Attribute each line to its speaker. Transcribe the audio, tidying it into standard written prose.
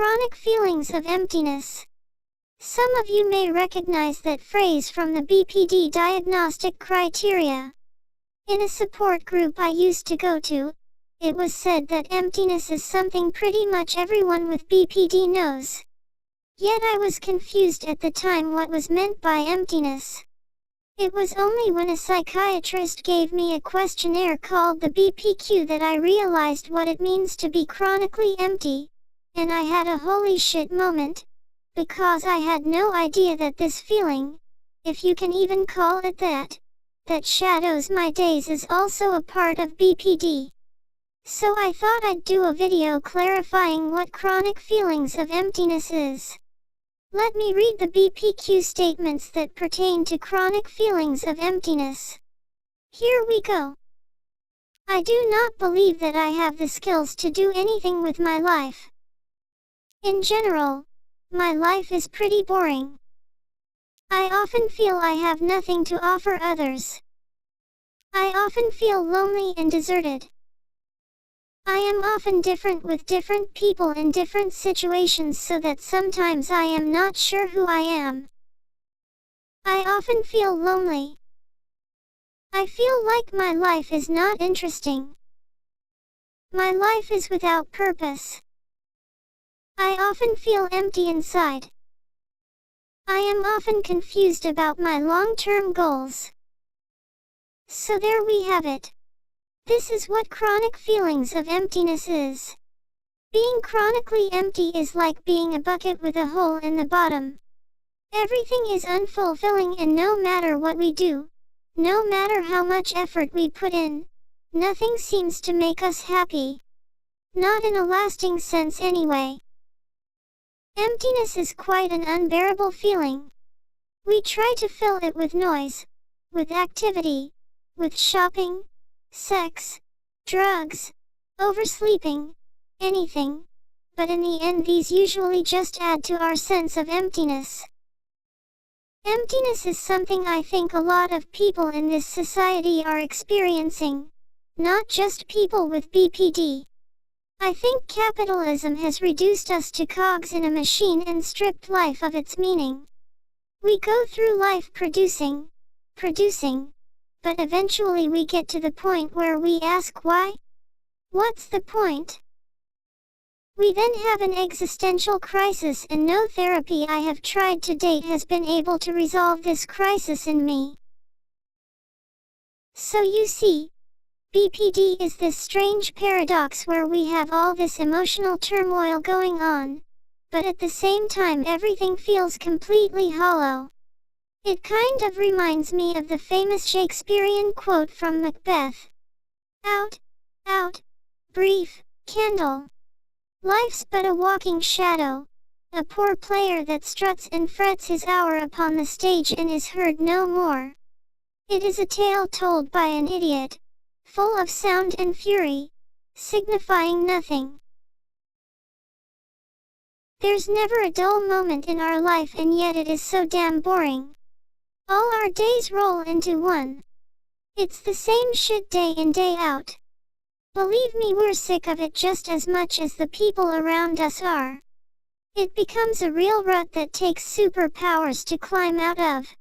Speaker 1: Chronic feelings of emptiness. Some of you may recognize that phrase from the BPD diagnostic criteria. In a support group I used to go to, it was said that emptiness is something pretty much everyone with BPD knows. Yet I was confused at the time what was meant by emptiness. It was only when a psychiatrist gave me a questionnaire called the BPQ that I realized what it means to be chronically empty, and I had a holy shit moment, because I had no idea that this feeling, if you can even call it that shadows my days is also a part of BPD. So I thought I'd do a video clarifying what chronic feelings of emptiness is. Let me read the BPQ statements that pertain to chronic feelings of emptiness. Here we go. I do not believe that I have the skills to do anything with my life. In general, my life is pretty boring. I often feel I have nothing to offer others. I often feel lonely and deserted. I am often different with different people in different situations so that sometimes I am not sure who I am. I often feel lonely. I feel like my life is not interesting. My life is without purpose. I often feel empty inside. I am often confused about my long-term goals. So there we have it. This is what chronic feelings of emptiness is. Being chronically empty is like being a bucket with a hole in the bottom. Everything is unfulfilling, and no matter what we do, no matter how much effort we put in, nothing seems to make us happy. Not in a lasting sense anyway. Emptiness is quite an unbearable feeling. We try to fill it with noise, with activity, with shopping, sex, drugs, oversleeping, anything, but in the end these usually just add to our sense of emptiness. Emptiness is something I think a lot of people in this society are experiencing, not just people with BPD. I think capitalism has reduced us to cogs in a machine and stripped life of its meaning. We go through life producing, but eventually we get to the point where we ask why? What's the point? We then have an existential crisis, and no therapy I have tried to date has been able to resolve this crisis in me. So you see, BPD is this strange paradox where we have all this emotional turmoil going on, but at the same time everything feels completely hollow. It kind of reminds me of the famous Shakespearean quote from Macbeth. Out, brief, candle. Life's but a walking shadow, a poor player that struts and frets his hour upon the stage and is heard no more. It is a tale told by an idiot, full of sound and fury, signifying nothing. There's never a dull moment in our life, and yet it is so damn boring. All our days roll into one. It's the same shit day in day out. Believe me, we're sick of it just as much as the people around us are. It becomes a real rut that takes superpowers to climb out of.